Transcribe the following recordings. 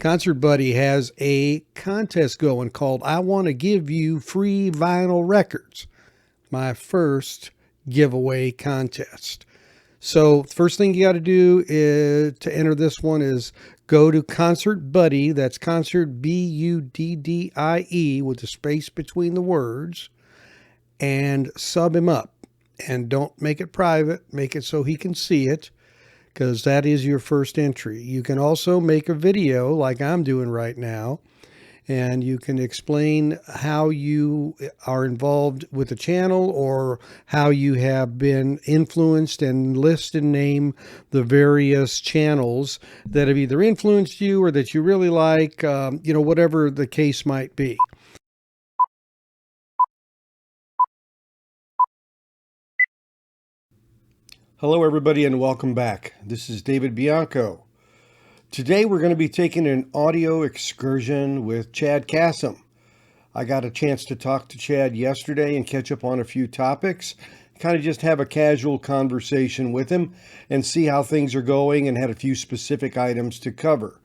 Concert Buddy has a contest going called I Want to Give You Free Vinyl Records. My first giveaway contest. So first thing you got to do is to enter this one is go to Concert Buddy. That's Concert Buddie with a space between the words, and sub him up. And don't make it private. Make it so he can see it, because that is your first entry. You can also make a video like I'm doing right now, and you can explain how you are involved with the channel or how you have been influenced, and list and name the various channels that have either influenced you or that you really like, whatever the case might be. Hello, everybody, and welcome back. This is David Bianco. Today, we're going to be taking an audio excursion with Chad Kassem. I got a chance to talk to Chad yesterday and catch up on a few topics, kind of just have a casual conversation with him and see how things are going, and had a few specific items to cover.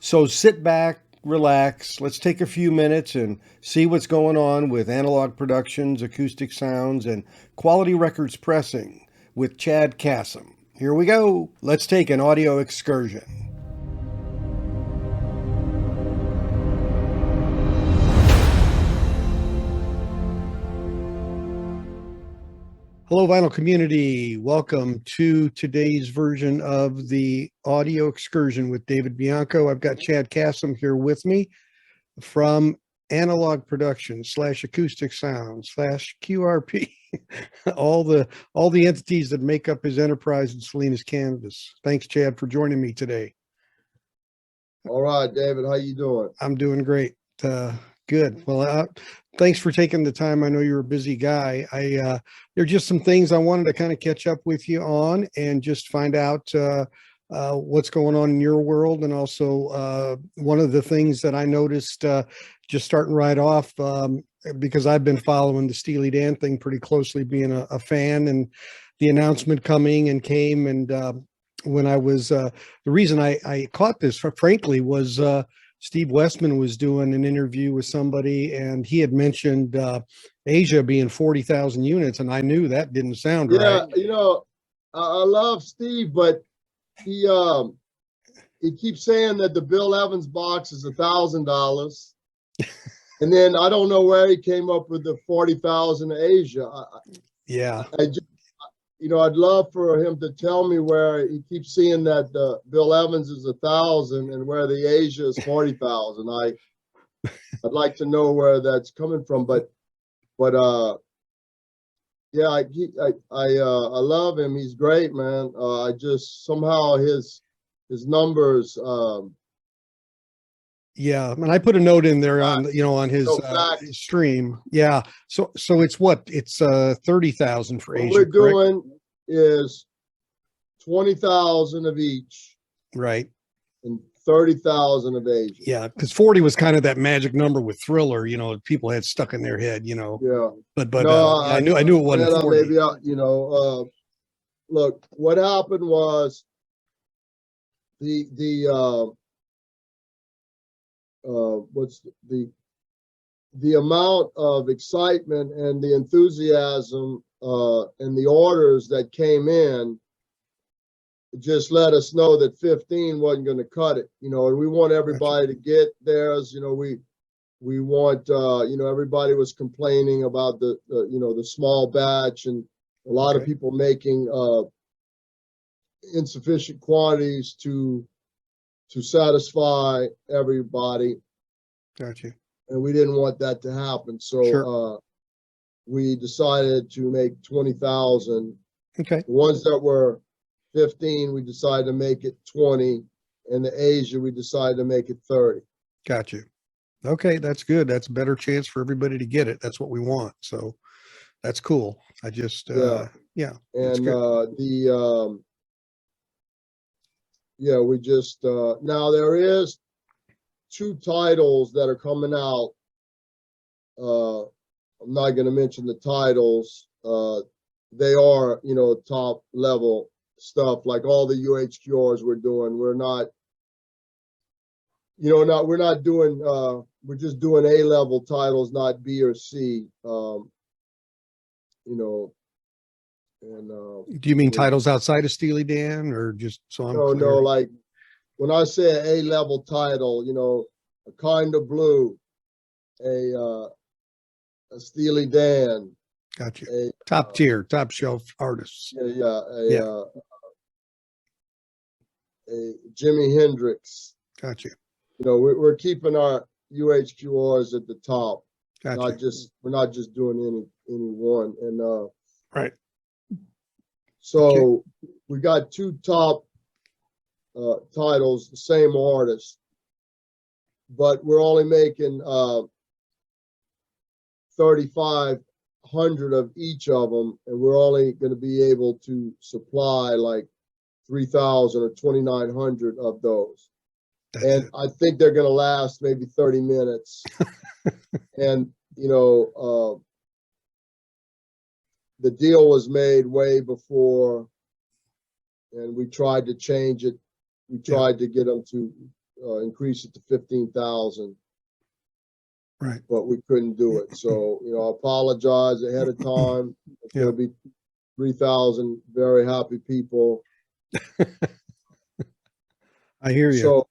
So sit back, relax, let's take a few minutes and see what's going on with Analogue Productions, Acoustic Sounds, and Quality Records Pressing with Chad Kassem. Here we go. Let's take an audio excursion. Hello, vinyl community. Welcome to today's version of the audio excursion with David Bianco. I've got Chad Kassem here with me from Analogue Productions / Acoustic Sounds / QRP. all the entities that make up his enterprise and Salinas canvas. Thanks, Chad, for joining me today. All right, David, how you doing? I'm doing great. Good. Well, thanks for taking the time. I know you're a busy guy. There are just some things I wanted to kind of catch up with you on and just find out what's going on in your world. And also one of the things that I noticed just starting right off, because I've been following the Steely Dan thing pretty closely, being a fan, and the announcement coming and came. And when I was, the reason I caught this, frankly, was Steve Westman was doing an interview with somebody, and he had mentioned Asia being 40,000 units. And I knew that didn't sound right. Yeah, I love Steve, but he keeps saying that the Bill Evans box is $1,000. And then I don't know where he came up with the 40,000 Asia. Yeah. I'd love for him to tell me where he keeps seeing that the Bill Evans is 1,000 and where the Asia is 40,000. I'd like to know where that's coming from, but yeah, I love him. He's great, man. I just somehow his numbers. Yeah, and I put a note in there on his stream. Yeah, so it's what? It's 30,000 for Asia. What we're doing is 20,000 of each, right? And 30,000 of Asia. Yeah, because 40 was kind of that magic number with Thriller. People had stuck in their head. Yeah, but no, I knew it wasn't 40. Maybe look, what happened was the amount of excitement and the enthusiasm and the orders that came in just let us know that 15 wasn't going to cut it, and we want everybody to get theirs. We want everybody was complaining about the small batch, and a lot of people making insufficient quantities to satisfy everybody. Gotcha. And we didn't want that to happen. So we decided to make 20,000. Okay. The ones that were 15, we decided to make it 20. And the Asia, we decided to make it 30. Gotcha. Okay, that's good. That's a better chance for everybody to get it. That's what we want. So that's cool. I just, yeah. And we just now there is 2 titles that are coming out. I'm not going to mention the titles. They are, top level stuff, like all the UHQRs we're doing. We're not, not, we're not doing, we're just doing A-level titles, not B or C. And Do you mean titles outside of Steely Dan, or just so I'm clear? no, like when I say an A-level title, a Kind of Blue, a Steely Dan. Got you. Top tier, top shelf artists. A Jimi Hendrix. Got you. We're keeping our UHQRs at the top. Got you. We're not just doing any one. And right. So we got two top titles, the same artist, but we're only making 3,500 of each of them, and we're only going to be able to supply like 3,000 or 2,900 of those. And I think they're going to last maybe 30 minutes. And, the deal was made way before, and we tried to change it. We tried to get them to increase it to 15,000. Right. But we couldn't do it. So, I apologize ahead of time. It's going to be 3,000 very happy people. I hear you. So,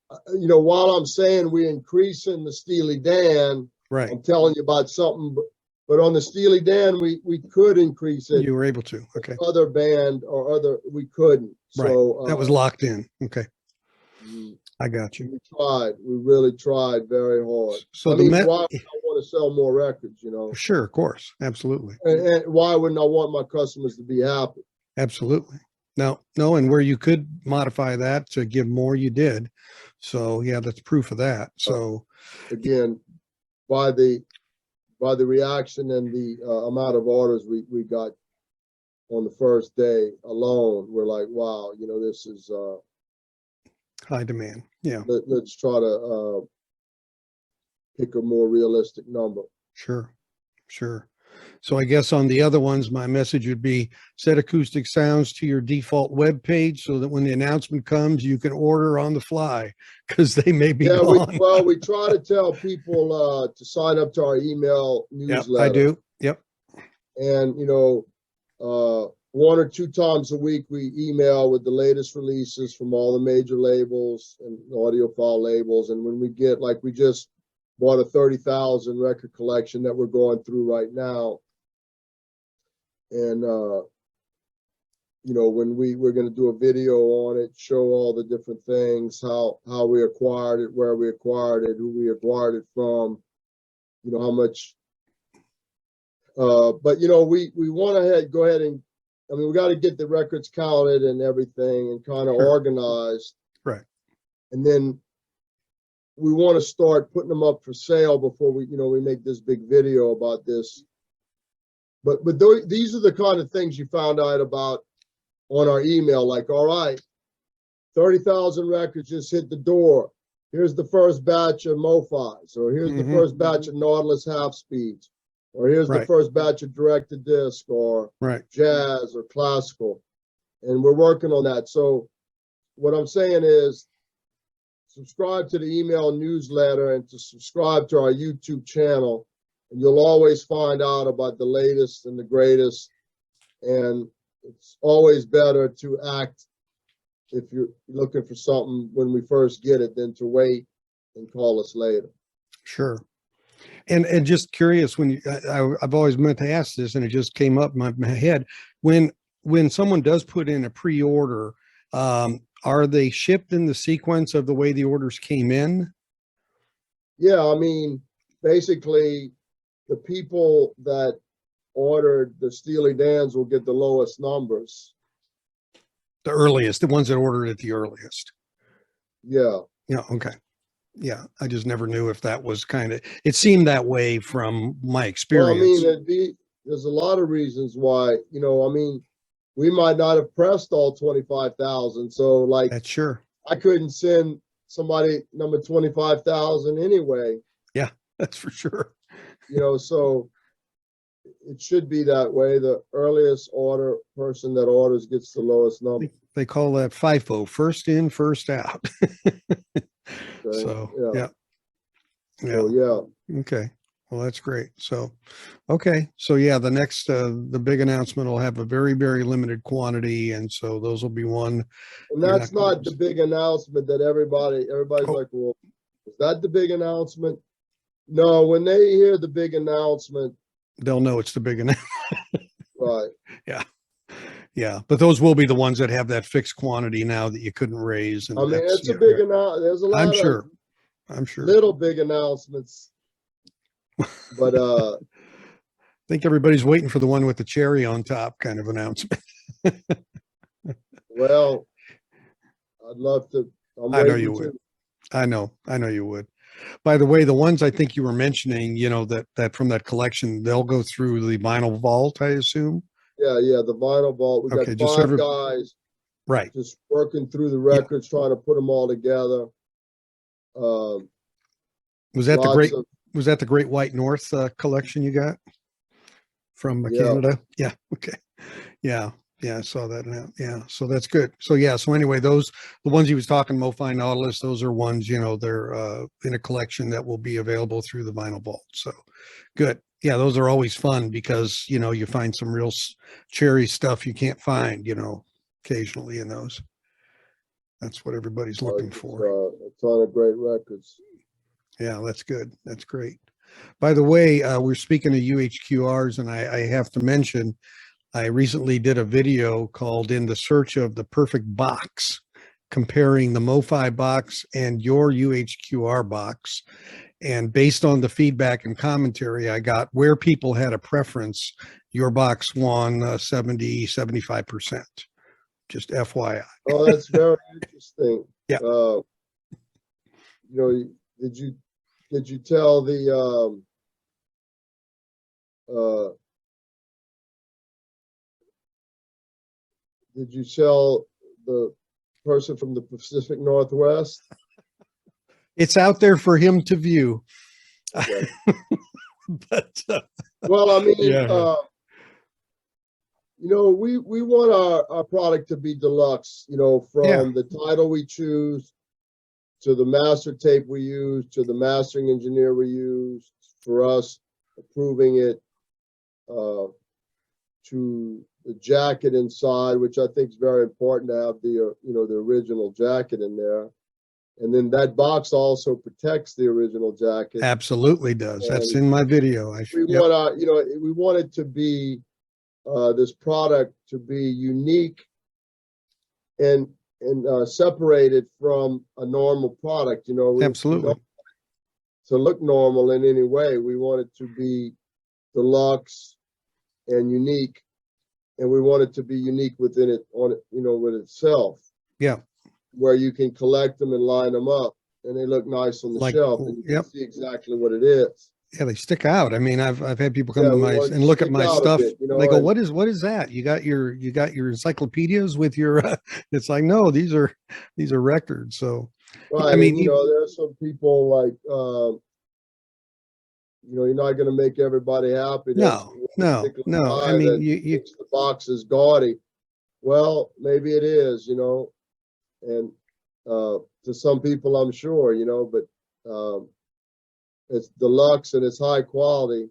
while I'm saying we're increasing the Steely Dan, right. I'm telling you about something, but on the Steely Dan, we could increase it. You were able to. Okay. Other band or we couldn't. Right. So that was locked in. Okay. I got you. We tried. We really tried very hard. So why would I want to sell more records, Sure, of course. Absolutely. And why wouldn't I want my customers to be happy? Absolutely. No, and where you could modify that to give more, you did. So yeah, that's proof of that. So again, by the reaction and the amount of orders we got on the first day alone, we're like, wow, this is high demand. Yeah. Let's try to pick a more realistic number. Sure. So I guess on the other ones, my message would be set acoustic sounds to your default web page so that when the announcement comes, you can order on the fly because they may be gone. We try to tell people to sign up to our email newsletter. Yep, I do. Yep. And, one or two times a week, we email with the latest releases from all the major labels and audiophile labels. And when we get, like, we just bought a 30,000 record collection that we're going through right now. And, when we're going to do a video on it, show all the different things, how we acquired it, where we acquired it, who we acquired it from, how much. But, we want to go ahead and, we got to get the records counted and everything and kind of organized. Right. And then we want to start putting them up for sale before we make this big video about this. But these are the kind of things you found out about on our email, like, all right, 30,000 records just hit the door. Here's the first batch of MOFIs, or here's the first batch of Nautilus half speeds, or here's the first batch of direct-to-disc, or jazz, or classical. And we're working on that. So what I'm saying is subscribe to the email newsletter and to subscribe to our YouTube channel, and you'll always find out about the latest and the greatest. And it's always better to act if you're looking for something when we first get it than to wait and call us later. Sure. And just curious, when I've always meant to ask this, and it just came up in my head, when someone does put in a pre-order, are they shipped in the sequence of the way the orders came in? Yeah, basically, the people that ordered the Steely Dans will get the lowest numbers. The earliest, the ones that ordered it the earliest. Yeah. Yeah. Okay. Yeah. I just never knew if that was it seemed that way from my experience. Well, there's a lot of reasons why, we might not have pressed all 25,000. So that's sure. I couldn't send somebody number 25,000 anyway. Yeah, that's for sure. So it should be that way. The earliest person that orders gets the lowest number. they call that FIFO, first in, first out. Okay. So Yeah. yeah. So yeah. Okay. Well, that's great. So, okay. So yeah, the next, the big announcement will have a very, very limited quantity. And so those will be one. And You're that's not gonna not the big announcement that everybody's oh, like, well, is that the big announcement? No, when they hear the big announcement, they'll know it's the big announcement. right. Yeah. Yeah. But those will be the ones that have that fixed quantity now that you couldn't raise. And I mean, that's, it's a yeah, big yeah. announcement. There's a lot I'm of sure. I'm sure. little big announcements, but I think everybody's waiting for the one with the cherry on top kind of announcement. well, I'd love to. I'm I know you waiting would. to. I know you would. By the way, the ones I think you were mentioning, that from that collection, they'll go through the vinyl vault, I assume. Yeah, yeah, the vinyl vault. We got Okay, just so five guys right. just working through the Yeah. records, trying to put them all together. Was that Lots of was that the Great White North collection you got from yeah. Canada? Yeah. Okay. Yeah. Yeah, I saw that now. Yeah, so that's good. So yeah, so anyway, the ones he was talking, MOFI Nautilus, those are ones, they're in a collection that will be available through the vinyl vault. So good. Yeah, those are always fun because, you find some real cherry stuff you can't find, occasionally in those. That's what everybody's looking for. A ton of great records. Yeah, that's good. That's great. By the way, we're speaking of UHQRs, and I have to mention, I recently did a video called In the Search of the Perfect Box, comparing the MOFI box and your UHQR box. And based on the feedback and commentary I got where people had a preference, your box won 75%. Just FYI. Oh, that's very interesting. Yeah. Did you tell the did you tell the person from the Pacific Northwest? It's out there for him to view. Okay. But well, I mean, yeah. We want our product to be deluxe, from the title we choose to the master tape we use to the mastering engineer we use for us approving it, to the jacket inside, which I think is very important to have the original jacket in there. And then that box also protects the original jacket. Absolutely does. And that's in my video. We want it to be this product to be unique and separated from a normal product. Absolutely. We don't to look normal in any way. We want it to be deluxe and unique, and we want it to be unique within it with itself. Yeah. Where you can collect them and line them up, and they look nice on the shelf, and you can see exactly what it is. Yeah, they stick out. I mean, I've had people come to my and look at my stuff. Bit, they go, "What is that? You got your encyclopedias with your?" It's like, no, these are records. So, right. I mean, there's some people like, you're not going to make everybody happy. No. I mean, the box is gaudy. Well, maybe it is, and to some people, I'm sure, but it's deluxe and it's high quality.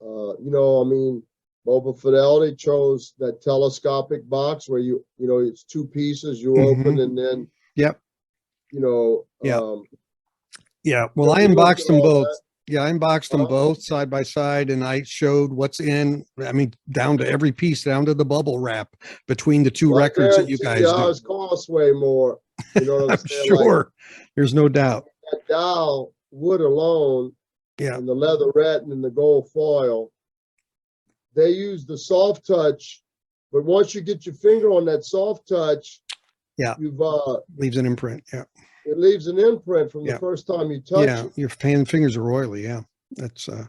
I mean, Mobile Fidelity chose that telescopic box where it's two pieces you open and then. Yep. Yeah. Well, I unboxed them both. Yeah, I unboxed them both side by side, and I showed what's in. I mean, down to every piece, down to the bubble wrap between the two records that you guys do. Ours costs way more. You know what I'm saying? Sure. There's no doubt. That dial wood alone, and the leatherette and the gold foil, they use the soft touch, but once you get your finger on that soft touch, you've leaves an imprint. Yeah. It leaves an imprint from the first time you touch it. Your fingers are oily. Yeah. That's and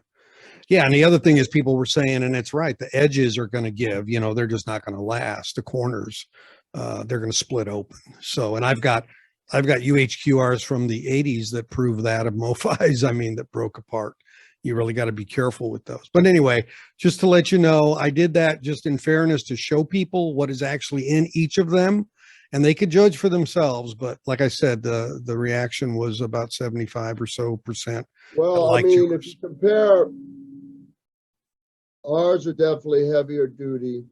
the other thing is people were saying, and it's right, the edges are going to give, they're just not going to last. The corners, they're going to split open. So, and I've got UHQRs from the 80s that prove that, of MOFIs, that broke apart. You really got to be careful with those. But anyway, just to let you know, I did that just in fairness to show people what is actually in each of them. and they could judge for themselves. But like I said, the reaction was about 75 or so percent Well, I liked mean, if yours. you compare, ours are definitely heavier duty,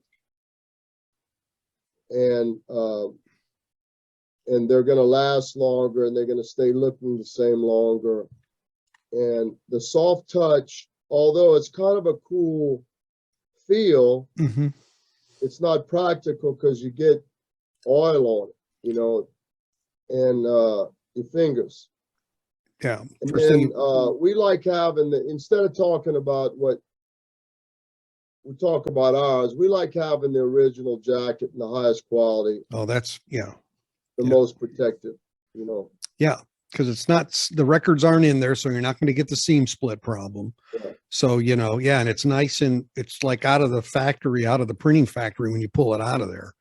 and they're going to last longer, and they're going to stay looking the same longer. And the soft touch, although it's kind of a cool feel, Mm-hmm. it's not practical because you get oil on it, you know, and your fingers. Yeah. And First then thing you, we like having instead of talking about what we talk about ours, we like having the original jacket in the highest quality, oh, that's the yeah. most protective, you know. Yeah. Because it's not, the records aren't in there, so you're not going to get the seam split problem. Yeah. So, you know, yeah, and it's nice, and it's like out of the factory, out of the printing factory when you pull it out of there,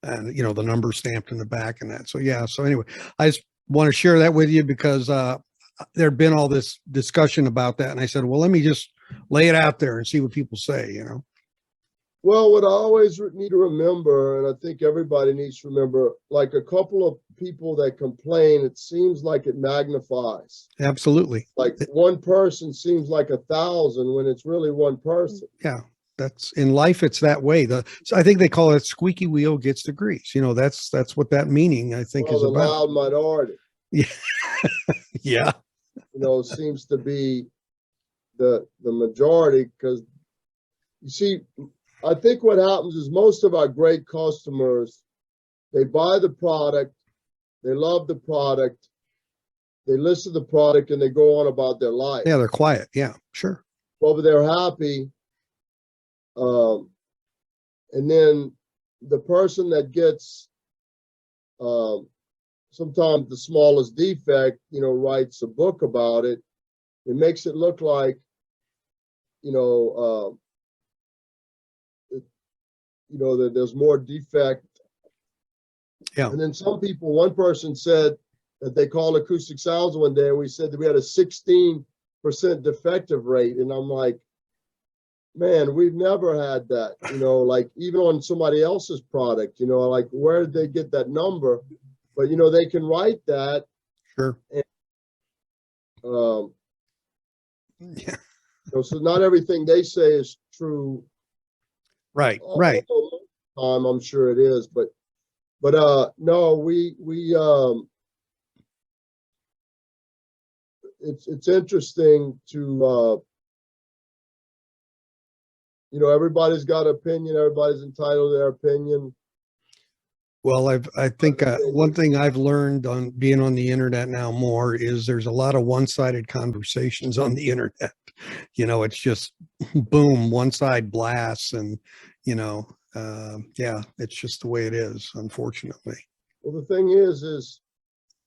and you know the number stamped in the back and that. So yeah. So anyway, I just want to share that with you because there'd been all this discussion about that, and I said, well, let me just lay it out there and see what people say. You know. Well, what I always need to remember, and I think everybody needs to remember, like a couple of people that complain, it seems like it magnifies. Absolutely. Like one person seems like 1,000 when it's really one person. Yeah. That's in life. It's that way. So I think they call it squeaky wheel gets the grease. You know, that's what that meaning I think Well, is the about. loud minority, Yeah. Yeah. you know, seems to be the majority because you see, I think what happens is most of our great customers, they buy the product, they love the product, they listen to the product, and they go on about their life. Yeah. They're quiet. Yeah. Sure. Well, but they're happy. And then the person that gets sometimes the smallest defect, you know, writes a book about it. It makes it look like, you know, that there's more defect. Yeah. And then some people, one person said that they called Acoustic Sounds one day, and we said that we had a 16% defective rate. And I'm like, man, we've never had that, you know, like even on somebody else's product, you know, like where did they get that number? But, you know, they can write that. Sure. And, Yeah. you know, so not everything they say is true. Right. Right. Time, I'm sure it is, but no, we it's interesting to you know, everybody's got an opinion, everybody's entitled to their opinion. Well, I think one thing I've learned on being on the internet now more is there's a lot of one-sided conversations on the internet. You know, it's just boom, one side blasts, and you know, yeah, it's just the way it is, unfortunately. Well, the thing is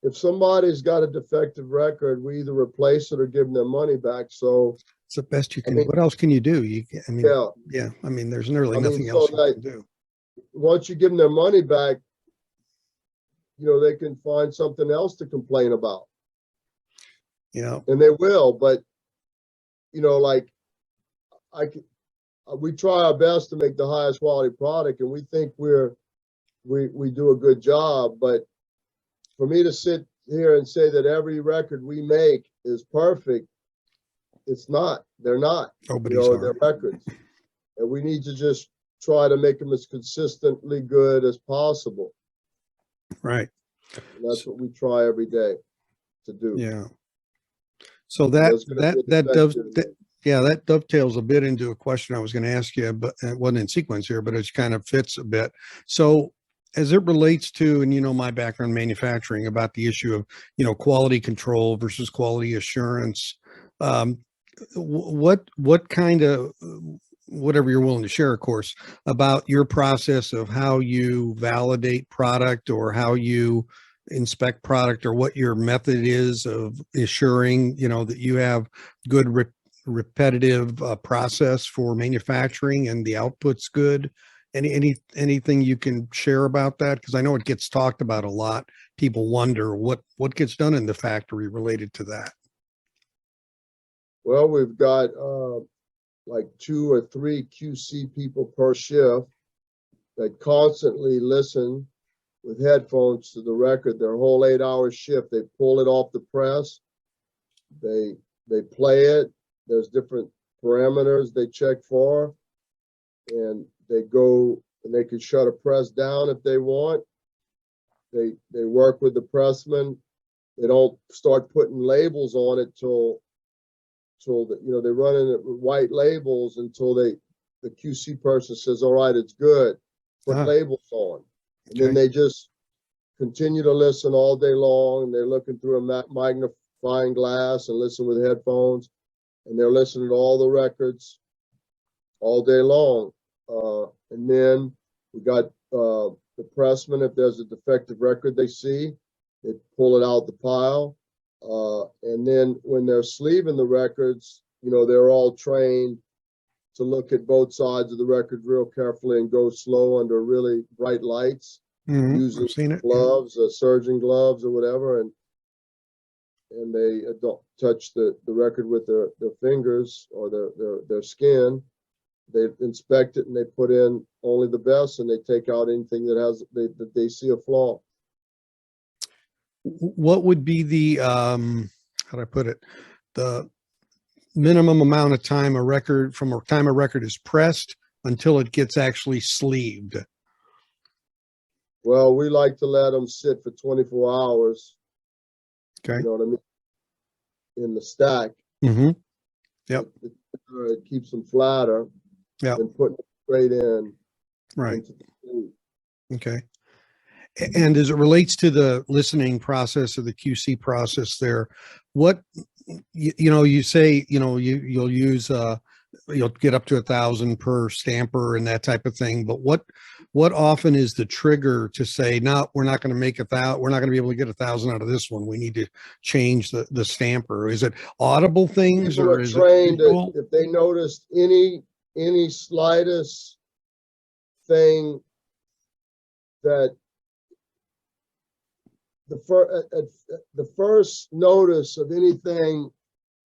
if somebody's got a defective record, we either replace it or give them their money back. So It's the best you can. I mean, what else can you do? I mean, yeah, yeah. I mean, there's really nothing so else you can do. once you give them their money back, you know, they can find something else to complain about. Yeah. And they will, but you know, like we try our best to make the highest quality product, and we think we do a good job. But for me to sit here and say that every record we make is perfect, it's not. They're not. Nobody's you know, they're records, and we need to just try to make them as consistently good as possible. Right. And that's what we try every day to do. Yeah. So that dovetails a bit into a question I was going to ask you, but it wasn't in sequence here, but it kind of fits a bit. So as it relates to, and you know, my background in manufacturing, about the issue of, you know, quality control versus quality assurance, what kind of, whatever you're willing to share, of course, about your process of how you validate product or how you inspect product, or what your method is of assuring, you know, that you have good repetitive process for manufacturing and the output's good. Anything you can share about that? Because I know it gets talked about a lot. People wonder what gets done in the factory related to that. Well, we've got like 2 or 3 QC people per shift that constantly listen with headphones to the record, their whole 8-hour shift. They pull it off the press. They play it. There's different parameters they check for, and they go and they can shut a press down if they want. They work with the pressman. They don't start putting labels on it till they're running it with white labels until the QC person says, all right, it's good. Put labels on. And then they just continue to listen all day long. And they're looking through a magnifying glass and listen with headphones. And they're listening to all the records all day long. And then we got the pressman, if there's a defective record they see, they pull it out the pile. And then when they're sleeving the records, they're all trained to look at both sides of the record real carefully and go slow under really bright lights, using gloves, surgeon gloves or whatever. And they don't touch the record with their fingers or their skin. They inspect it and they put in only the best, and they take out anything that they see a flaw. What would be the how do I put it, the minimum amount of time a record is pressed until it gets actually sleeved? Well, we like to let them sit for 24 hours. Okay. You know what I mean? In the stack. Mm-hmm. Yep. It keeps them flatter. Yeah. And putting it straight in. Right. Okay. And as it relates to the listening process or the QC process there, what, you say, you'll use, you'll get up to 1,000 per stamper and that type of thing. But what often is the trigger to say, no, we're not going to make 1,000, we're not going to be able to get 1,000 out of this one. We need to change the stamper. Is it audible things? People or are is trained it if they noticed any slightest thing that the first notice of anything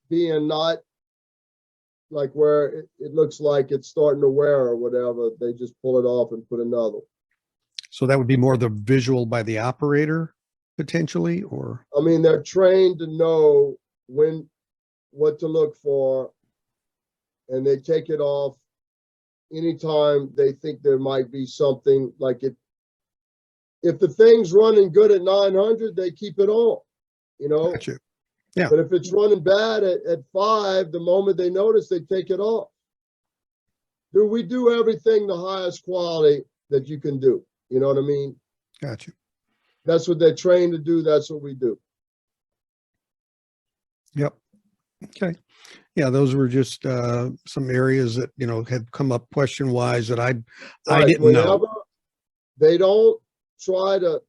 being not like where it looks like it's starting to wear or whatever, they just pull it off and put another. So that would be more the visual by the operator potentially, or? I mean, they're trained to know what to look for, and they take it off anytime they think there might be something like it. If the thing's running good at 900, they keep it on, Gotcha. Yeah. But if it's running bad at 5, the moment they notice, they take it off. We do everything the highest quality that you can do. You know what I mean? Gotcha. That's what they're trained to do. That's what we do. Yep. Okay. Yeah, those were just some areas that had come up question wise that I didn't know. They don't try to.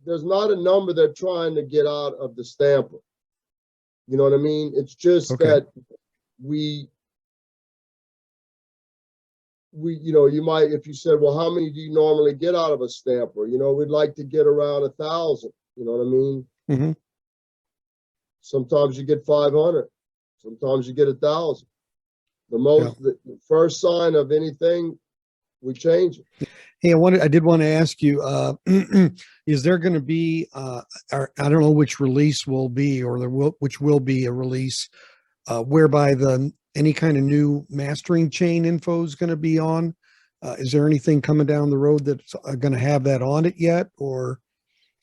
There's not a number they're trying to get out of the stamper. You know what I mean? It's just that we you might, if you said, well, how many do you normally get out of a stamper? We'd like to get around 1,000. You know what I mean? Mm-hmm. Sometimes you get 500. Sometimes you get 1,000. The first sign of anything, we change it. Hey, I did want to ask you, is there going to be, I don't know which release will be, or which will be a release whereby any kind of new mastering chain info is going to be on? Is there anything coming down the road that's going to have that on it yet? Or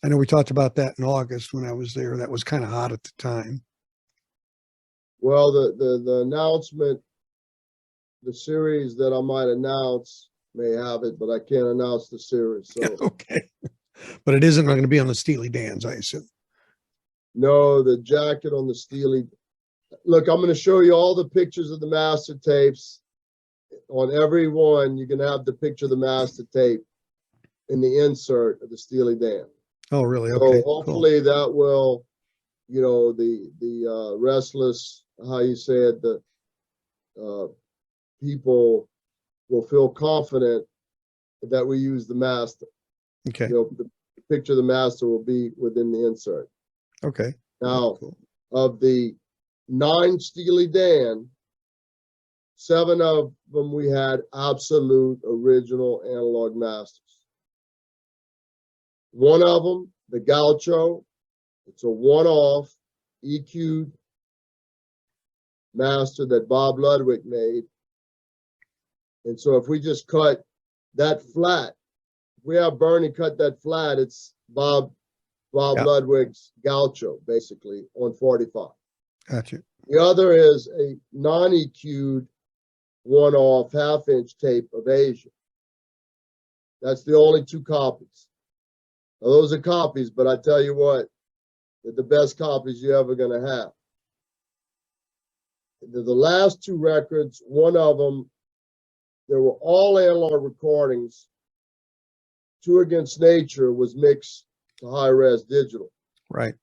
I know we talked about that in August when I was there. That was kind of hot at the time. Well, the announcement, the series that I might announce may have it, but I can't announce the series. So okay, but it isn't going to be on the Steely Dans, I assume. No, the jacket on the Steely. Look, I'm going to show you all the pictures of the master tapes. On every one, you can have the picture of the master tape in the insert of the Steely Dan. Oh, really? Okay. So hopefully that will, the restless, how you say it, the people will feel confident that we use the master. Okay. The picture of the master will be within the insert. Okay. Now, of the 9 Steely Dan, 7 of them we had absolute original analog masters. One of them, the Gaucho, it's a one-off EQ'd master that Bob Ludwig made. And so if we just cut that flat, if we have Bernie cut that flat, it's Bob Yeah. Ludwig's Gaucho, basically, on 45. Gotcha. The other is a non-EQ'd one-off half-inch tape of Asia. That's the only two copies. Now, those are copies, but I tell you what, they're the best copies you're ever going to have. The last two records, one of them, they were all analog recordings. Two Against Nature was mixed to high-res digital. Right.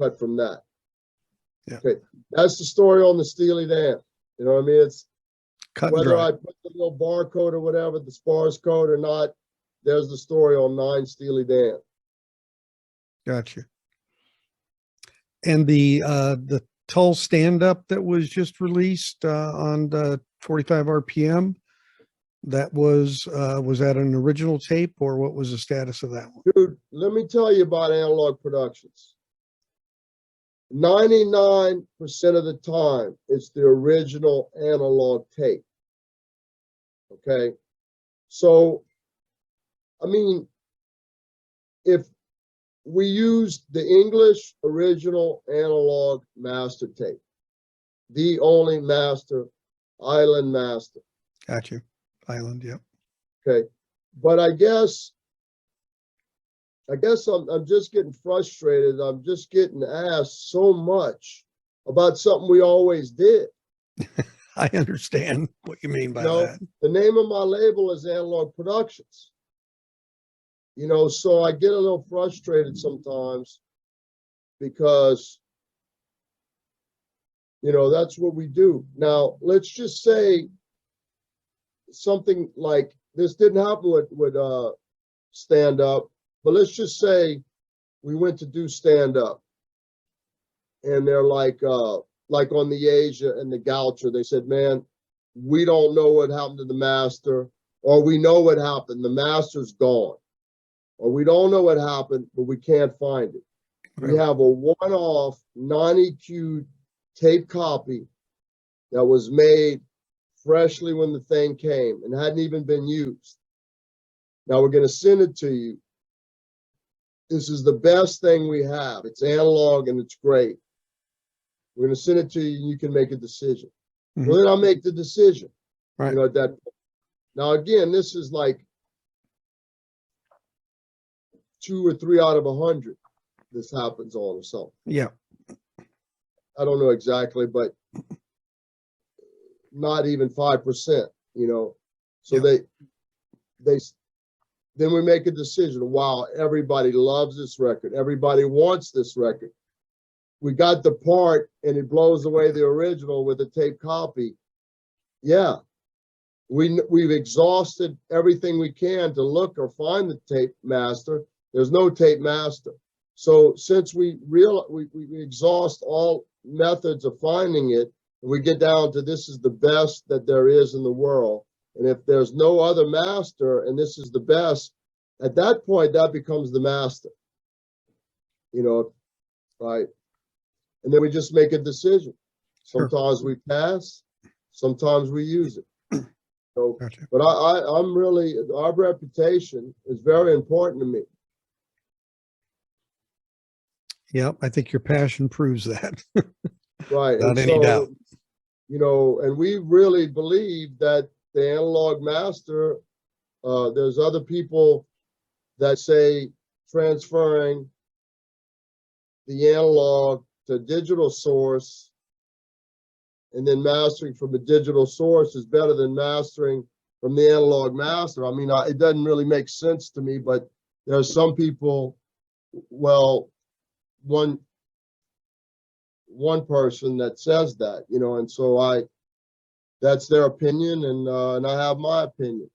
Cut from that. Yeah. Okay, that's the story on the Steely Dan. You know what I mean? It's Cut and whether dry. I put the little barcode or whatever, the sparse code or not, there's the story on 9 Steely Dan. Gotcha. And the Tull stand-up that was just released on the 45 RPM, that was that an original tape, or what was the status of that one? Dude, let me tell you about Analogue Productions. 99% of the time, it's the original analog tape. Okay? So, I mean, if we used the English original analog master tape, the only master, island master. Gotcha. Island, yep. Okay. But I guess I'm just getting frustrated. I'm just getting asked so much about something we always did. I understand what you mean by that. The name of my label is Analogue Productions. You know, so I get a little frustrated sometimes because, you know, that's what we do. Now, let's just say something like this didn't happen with stand up, but let's just say we went to do stand up and they're like on the Asia and the Gaucho, they said, man, we don't know what happened to the master, or we know what happened, the master's gone. Or we don't know what happened, but we can't find it. Right. We have a one-off, non-EQ'd tape copy that was made freshly when the thing came and hadn't even been used. Now we're going to send it to you. This is the best thing we have. It's analog and it's great. We're going to send it to you and you can make a decision. Mm-hmm. Well, then I'll make the decision. Right. You know, at that point. Now, again, this is like 2 or 3 out of 100 this happens on or something. Yeah. I don't know exactly, but not even 5%, you know. So Yeah. then we make a decision. Wow, everybody loves this record. Everybody wants this record. We got the part and it blows away the original with a tape copy. Yeah. We've exhausted everything we can to look or find the tape master. There's no tape master. So since we exhaust all methods of finding it, and we get down to this is the best that there is in the world. And if there's no other master and this is the best, at that point, that becomes the master. You know, right? And then we just make a decision. Sometimes we pass, sometimes we use it. So, Gotcha. but I'm really, our reputation is very important to me. Yep, I think your passion proves that. Right. Without any doubt. You know, and we really believe that the analog master, there's other people that say transferring the analog to digital source and then mastering from a digital source is better than mastering from the analog master. I mean, it doesn't really make sense to me, but there are some people, well, one person that says that, you know, and so that's their opinion, and I have my opinion.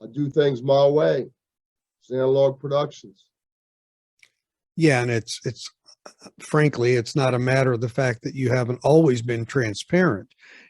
I do things my way. It's Analogue Productions. Yeah, and it's frankly, it's not a matter of the fact that you haven't always been transparent.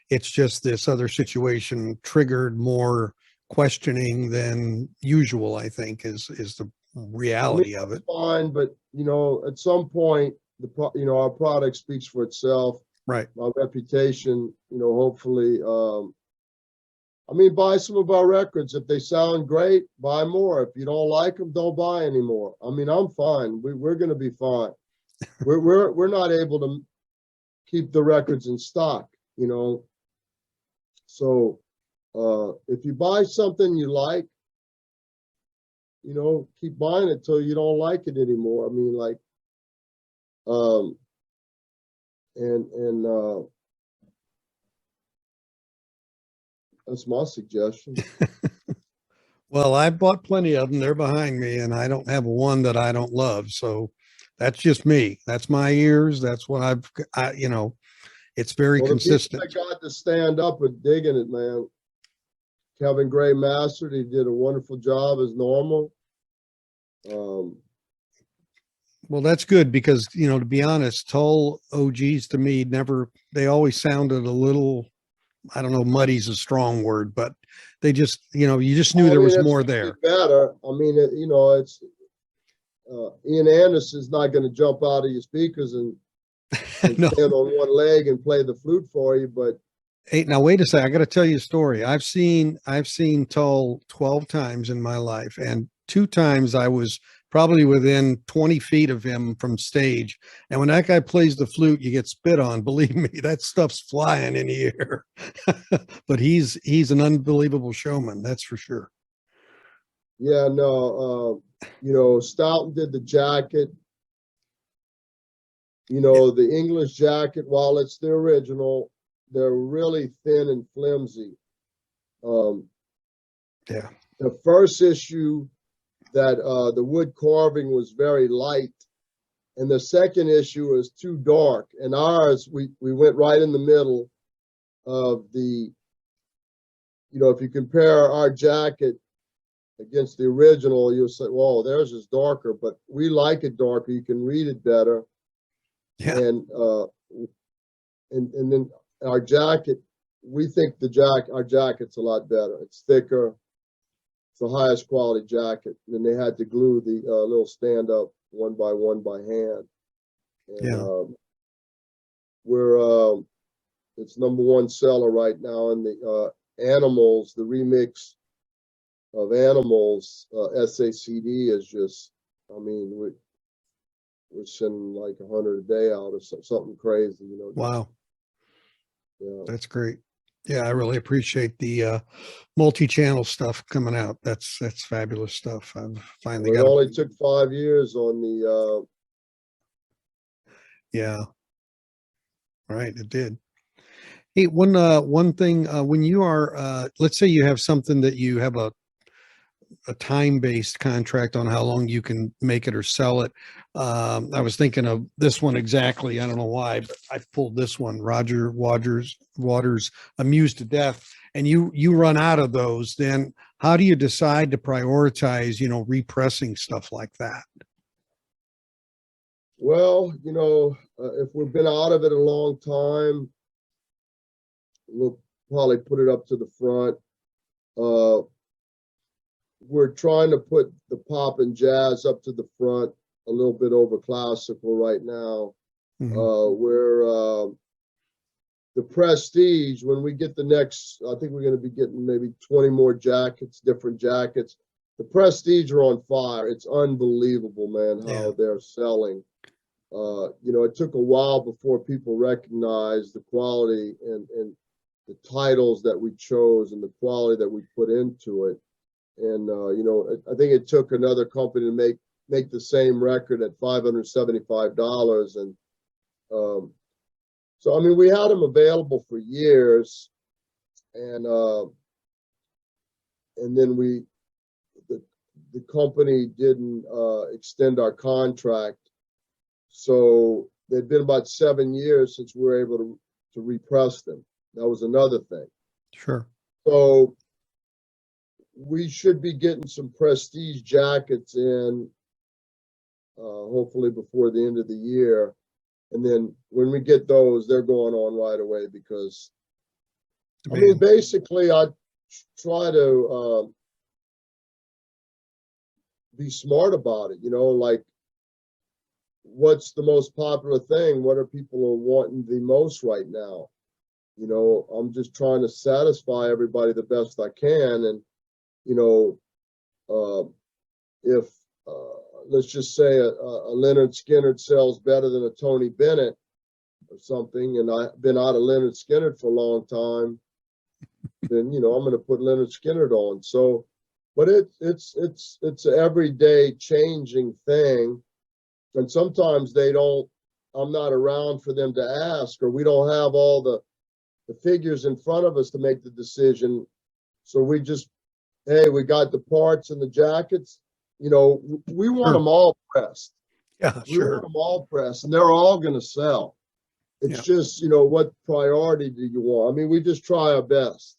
It's just this other situation triggered more questioning than usual, I think, is I mean, reality of it's it. fine, but you know, at some point, our product speaks for itself. Right. Our reputation, you know, hopefully, I mean, buy some of our records. If they sound great, buy more. If you don't like them, don't buy anymore. I mean, I'm fine. We're going to be fine. We're not able to keep the records in stock, you know. So if you buy something you like, you know, keep buying it till you don't like it anymore. I mean, like, um, and that's my suggestion. Well, I bought plenty of them. They're behind me, and I don't have one that I don't love. So that's just me. That's my ears. That's what you know, it's very Well, the people consistent. that got to stand up and digging it, man. Kevin Gray mastered. He did a wonderful job as normal. Well, that's good because, you know, to be honest, Tull OGs to me they always sounded a little, I don't know, muddy's a strong word, but they just, you know, you just knew I there mean, was it's more gonna be there. better. I mean, you know, it's Ian Anderson's not going to jump out of your speakers and No. stand on one leg and play the flute for you, but Hey, now wait a second. I got to tell you a story. I've seen Tull 12 times in my life, and 2 times I was probably within 20 feet of him from stage. And when that guy plays the flute, you get spit on. Believe me, that stuff's flying in the air. But he's an unbelievable showman, that's for sure. yeah, no, you know, Stoughton did the jacket. You know, the English jacket, while it's the original, they're really thin and flimsy. Um, Yeah. the first issue that the wood carving was very light, and the second issue was too dark. And ours, we went right in the middle of the, you know, if you compare our jacket against the original, you'll say, "Whoa, theirs is darker," but we like it darker. You can read it better, Yeah. and then our jacket, we think our jacket's a lot better. It's thicker. It's the highest quality jacket. And then they had to glue the little stand up one by hand. And Yeah. we're it's #1 seller right now. And the Animals, the remix of Animals, SACD is just, I mean, we're sending like 100 a day out or something crazy, you know. Wow. Yeah. That's great. Yeah, I really appreciate the multi-channel stuff coming out. That's fabulous stuff. I've finally Well, it got only took 5 years on the yeah, right. It did. Hey, one thing, when you are, let's say you have something that you have a time-based contract on how long you can make it or sell it. I was thinking of this one exactly. I don't know why, but I pulled this one, Roger Waters, Amused to Death, and you run out of those. Then how do you decide to prioritize, you know, repressing stuff like that? well, you know, if we've been out of it a long time, we'll probably put it up to the front. Uh, we're trying to put the pop and jazz up to the front, a little bit over classical right now. Mhm. We're the Prestige, when we get the next, I think we're going to be getting maybe 20 more jackets, different jackets. The Prestige are on fire. It's unbelievable, man, how Yeah. they're selling. You know, it took a while before people recognized the quality and the titles that we chose and the quality that we put into it. And you know, I think it took another company to make the same record at $575. And so, I mean, we had them available for years, and then the company didn't extend our contract. So it'd been about 7 years since we were able to repress them. That was another thing. Sure. So we should be getting some Prestige jackets in, hopefully before the end of the year. And then when we get those, they're going on right away because, I mean, basically, I try to be smart about it, you know, like what's the most popular thing? What are people wanting the most right now? You know, I'm just trying to satisfy everybody the best I can. And, you know, if let's just say a Leonard Skinner sells better than a Tony Bennett or something, and I've been out of Leonard Skinner for a long time, then, you know, I'm going to put Leonard Skinner on. So, but it's an everyday changing thing. And sometimes I'm not around for them to ask, or we don't have all the figures in front of us to make the decision. So we just, hey, we got the parts and the jackets. You know, we want them all pressed. Yeah, We want them all pressed, and they're all going to sell. It's just, you know, what priority do you want? I mean, we just try our best.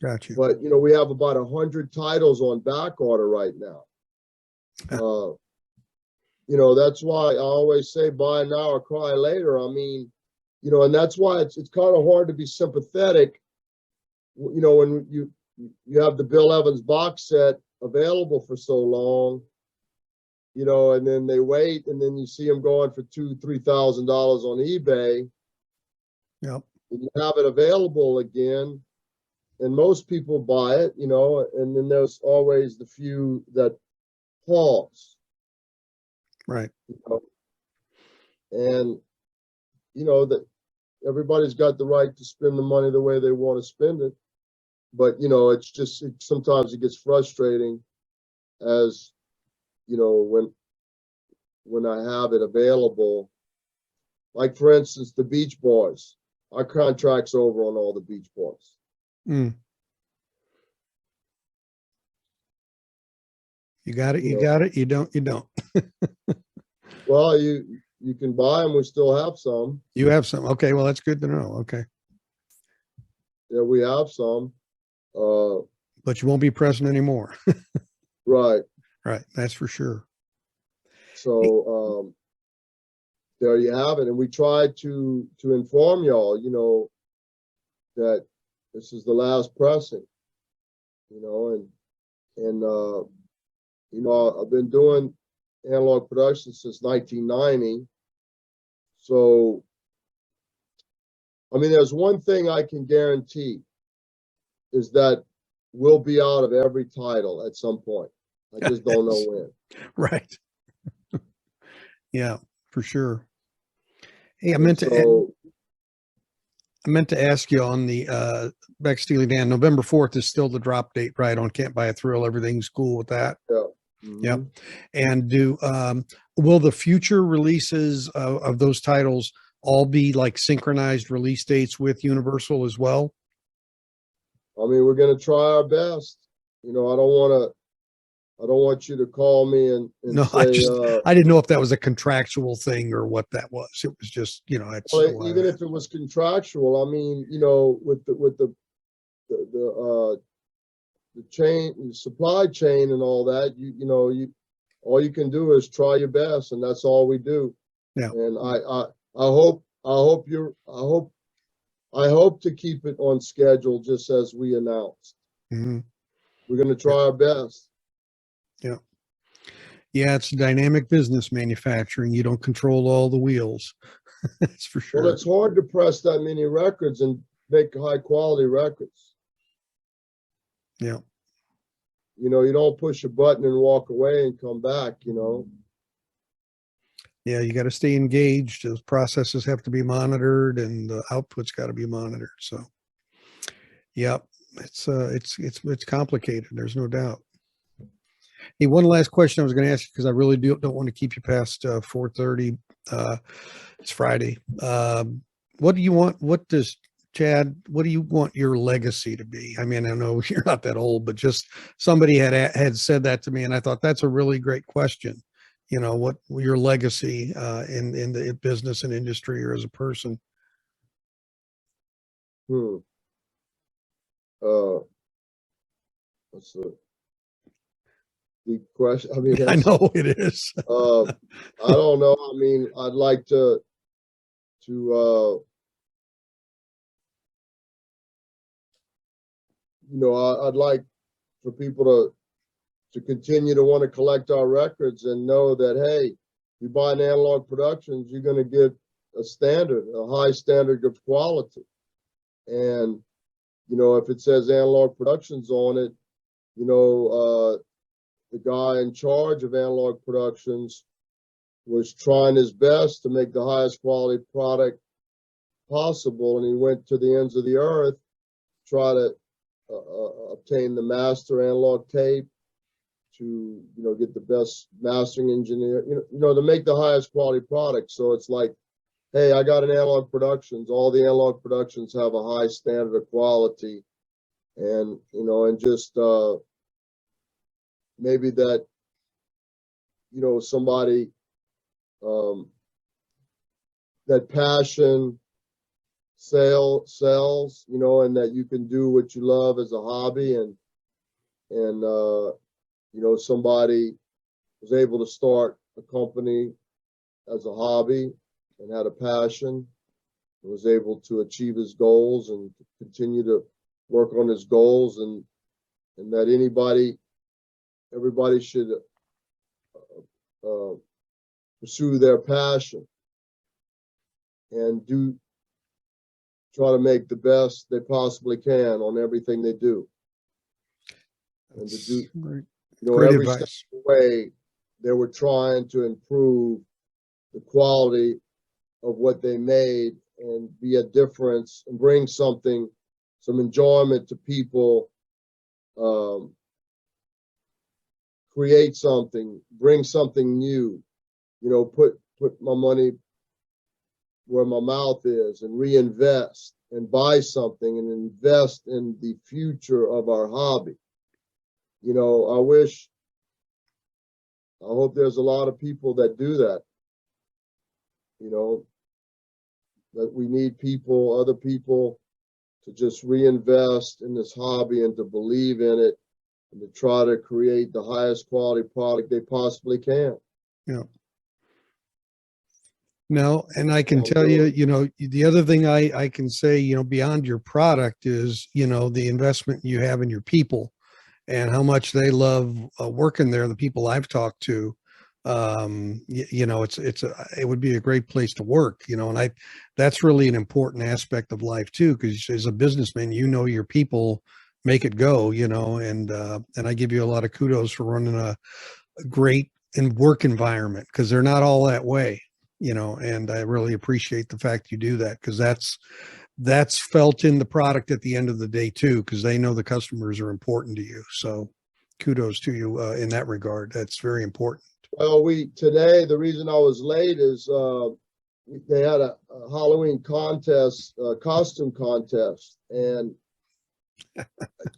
Got you. But, you know, we have about 100 titles on Backorder right now. You know, that's why I always say buy now or cry later. I mean, you know, and that's why it's kind of hard to be sympathetic, you know, when you have the Bill Evans box set available for so long, you know, and then they wait, and then you see them going for $2,000-3,000 on eBay. Yep. And you have it available again, and most people buy it, you know, and then there's always the few that pause. Right. You know? And, you know, that everybody's got the right to spend the money the way they want to spend it. But, you know, it's just, sometimes it gets frustrating as, you know, when I have it available. Like, for instance, the Beach Boys. Our contract's over on all the Beach Boys. Mm. You got it. You got it. You don't. You don't. Well, you can buy them. We still have some. You have some. Okay. Well, that's good to know. Okay. Yeah, we have some. But you won't be present anymore. Right. Right. That's for sure. So there you have it. And we try to inform y'all, you know, that this is the last pressing, you know, and you know, I've been doing Analogue Productions since 1990. So, I mean, there's one thing I can guarantee is that we'll be out of every title at some point. I just don't know when. Right. Yeah, for sure. Hey, I And meant so, to ask you on the Beck Steely Dan, November 4th is still the drop date, right? On Can't Buy a Thrill. Everything's cool with that. yeah. Yep. And will the future releases of those titles all be like synchronized release dates with Universal as well? I mean, we're going to try our best. You know, I don't want you to call me and No, say, I didn't know if that was a contractual thing or what that was. It was just, you know, it's well, even if it was contractual. I mean, you know, with the chain, the supply chain, and all that, you know, all you can do is try your best, and that's all we do. Yeah. And I hope to keep it on schedule, just as we announced. Mm-hmm. We're going to try our best. Yeah. Yeah, it's a dynamic business, manufacturing. You don't control all the wheels. That's for sure. Well, it's hard to press that many records and make high quality records. Yeah. You know, you don't push a button and walk away and come back, you know. Yeah, you got to stay engaged. Those processes have to be monitored, and the output's got to be monitored. So, yeah, it's complicated. There's no doubt. Hey, one last question I was going to ask you, because I really don't want to keep you past 4:30. It's Friday. What do you want? Chad, what do you want your legacy to be? I mean, I know you're not that old, but just somebody had said that to me, and I thought that's a really great question. You know, what your legacy in the business and industry, or as a person? That's a deep question. I mean, I know it is. I don't know. I mean, I'd like to you know, I'd like for people to continue to want to collect our records and know that, hey, you buy an Analogue Productions, you're going to get a standard, a high standard of quality. And, you know, if it says Analogue Productions on it, you know, the guy in charge of Analogue Productions was trying his best to make the highest quality product possible. And he went to the ends of the earth, try to obtain the master analog tape, to, you know, get the best mastering engineer, you know, to make the highest quality product. So it's like, hey, I got an Analogue Productions. All the Analogue Productions have a high standard of quality, and, you know, and just maybe that, you know, somebody, that passion sells, you know, and that you can do what you love as a hobby, and you know, somebody was able to start a company as a hobby and had a passion, and was able to achieve his goals and continue to work on his goals, and that everybody should pursue their passion and try to make the best they possibly can on everything they do. And to do, you know, every step of the way, they were trying to improve the quality of what they made and be a difference and bring something, some enjoyment to people, create something, bring something new, you know, put my money where my mouth is and reinvest and buy something and invest in the future of our hobby. You know, I hope there's a lot of people that do that. You know, that we need people, other people, to just reinvest in this hobby and to believe in it and to try to create the highest quality product they possibly can. Yeah. No, and I can tell you, you know, the other thing I can say, you know, beyond your product is, you know, the investment you have in your people and how much they love working there. The people I've talked to, you know, it would be a great place to work, you know, and that's really an important aspect of life too, because as a businessman, you know, your people make it go, you know, and I give you a lot of kudos for running a great work environment, because they're not all that way, you know, and I really appreciate the fact you do that, because that's felt in the product at the end of the day too, because they know the customers are important to you. So kudos to you in that regard. That's very important. Well, today, the reason I was late is they had a Halloween contest, costume contest, and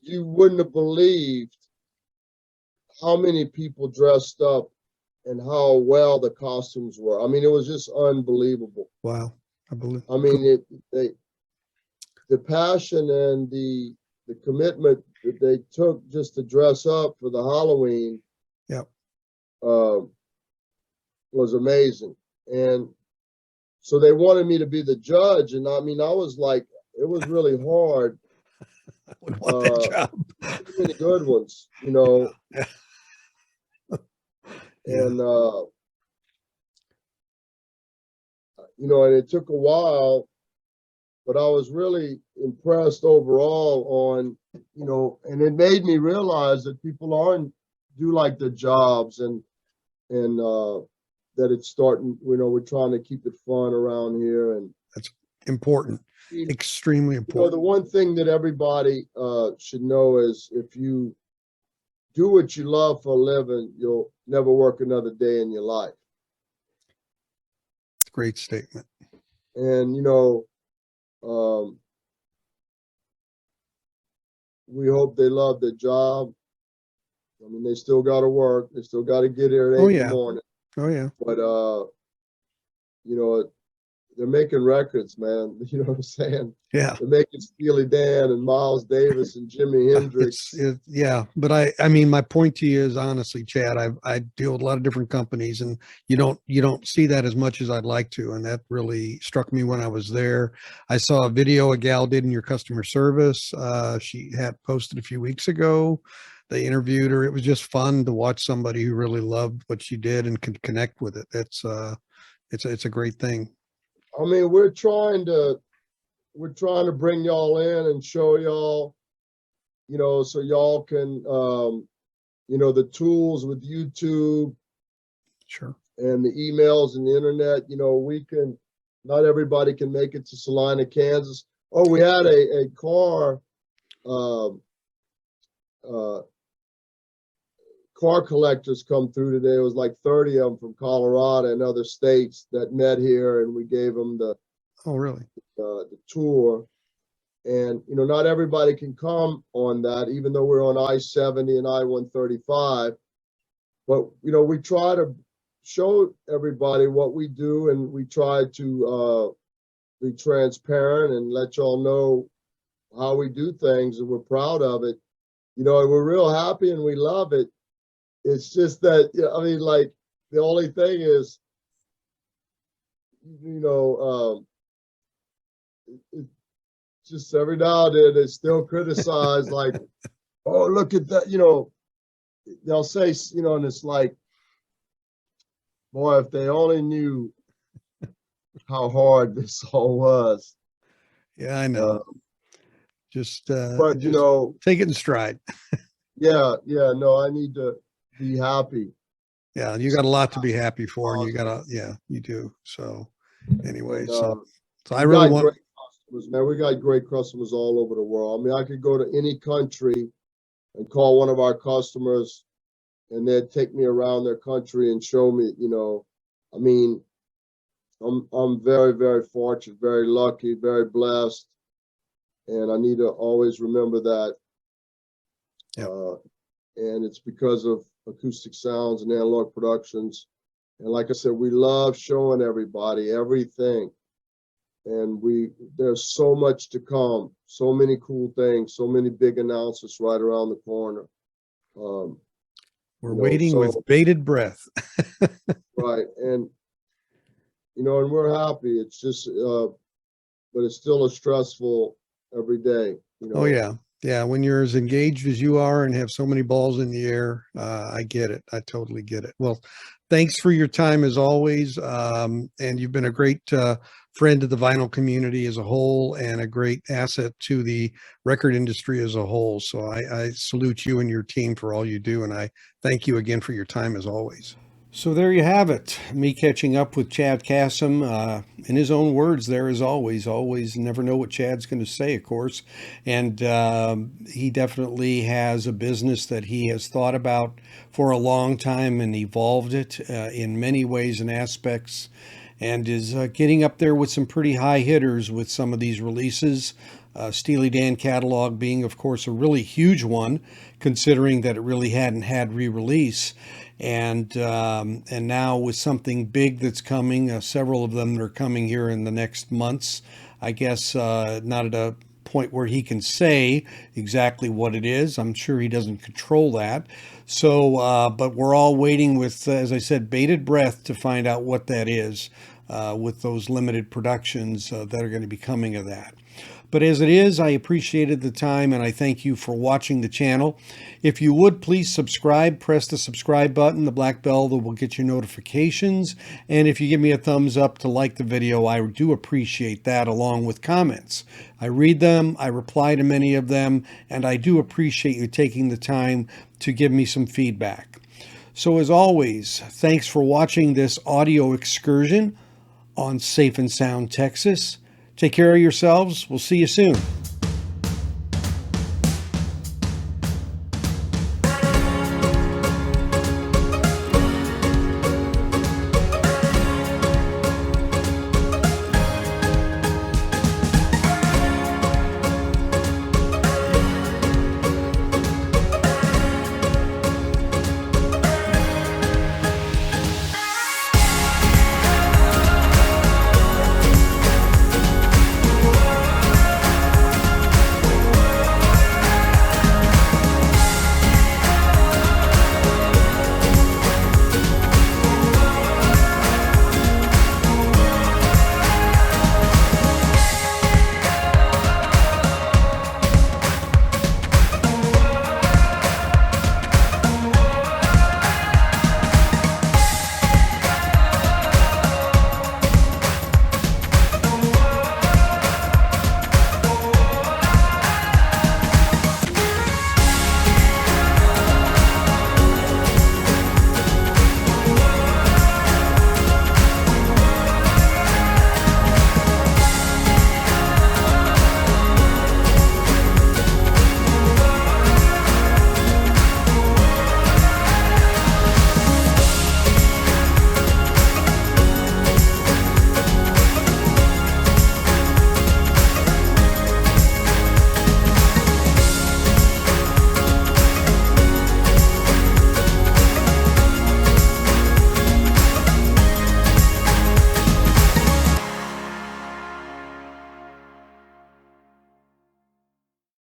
you wouldn't have believed how many people dressed up and how well the costumes were. I mean, it was just unbelievable. Wow. I mean, the passion and the commitment that they took just to dress up for the Halloween, was amazing. And so they wanted me to be the judge, and I mean, I was like, it was really hard. I would want that job. Too many good ones, you know. Yeah. And you know, and it took a while, but I was really impressed overall on, you know, and it made me realize that people do like their jobs, and that it's starting, you know, we're trying to keep it fun around here. And that's important, extremely important. You know, the one thing that everybody should know is, if you do what you love for a living, you'll never work another day in your life. Great statement. And, you know, we hope they love their job. I mean, they still got to work. They still got to get here at 8 in the morning. Oh, yeah. But, you know, they're making records, man. You know what I'm saying? Yeah. They're making Steely Dan and Miles Davis and Jimi Hendrix. Yeah. But I mean, my point to you is, honestly, Chad, I deal with a lot of different companies, and you don't see that as much as I'd like to. And that really struck me when I was there. I saw a video a gal did in your customer service. She had posted a few weeks ago. they interviewed her. It was just fun to watch somebody who really loved what she did and could connect with it. It's a great thing. I mean, we're trying to bring y'all in and show y'all, so y'all can, the tools with YouTube. Sure. And the emails and the internet, not everybody can make it to Salina, Kansas. Oh, we had a car collectors come through today. It was like 30 of them from Colorado and other states that met here, and we gave them the tour. And not everybody can come on that, even though we're on I-70 and I-135. But we try to show everybody what we do, and we try to be transparent and let y'all know how we do things, and we're proud of it. And we're real happy and we love it. It's just that, like, the only thing is, just every now and then they still criticize, like, oh, look at that, they'll say, and it's like, boy, if they only knew how hard this all was. Yeah, I know. But take it in stride. Yeah, no, I need to be happy. Yeah, you got a lot to be happy for, and you do. So anyway, so I really want great customers, man. We got great customers all over the world. I mean, I could go to any country and call one of our customers, and they'd take me around their country and show me, I mean, I'm very, very fortunate, very lucky, very blessed. And I need to always remember that. Yeah. And it's because of Acoustic Sounds and Analogue Productions. And like I said, we love showing everybody everything. And there's so much to come, so many cool things, so many big announcements right around the corner. We're waiting with bated breath. Right. And, and we're happy. It's just, but it's still a stressful every day. Oh, yeah. Yeah. When you're as engaged as you are and have so many balls in the air, I get it. I totally get it. Well, thanks for your time as always. And you've been a great friend to the vinyl community as a whole and a great asset to the record industry as a whole. So I salute you and your team for all you do. And I thank you again for your time as always. So there you have it. Me catching up with Chad Kassem. In his own words, there as always never know what Chad's going to say, of course. And he definitely has a business that he has thought about for a long time and evolved it in many ways and aspects, and is getting up there with some pretty high hitters with some of these releases. Steely Dan catalog being, of course, a really huge one, considering that it really hadn't had re-release. And now with something big that's coming, several of them that are coming here in the next months, I guess not at a point where he can say exactly what it is. I'm sure he doesn't control that. So, but we're all waiting with, as I said, bated breath to find out what that is with those limited productions that are going to be coming of that. But as it is, I appreciated the time and I thank you for watching the channel. If you would, please subscribe, press the subscribe button, the black bell that will get you notifications. And if you give me a thumbs up to like the video, I do appreciate that, along with comments. I read them, I reply to many of them, and I do appreciate you taking the time to give me some feedback. So as always, thanks for watching this audio excursion on Safe and Sound Texas. Take care of yourselves. We'll see you soon.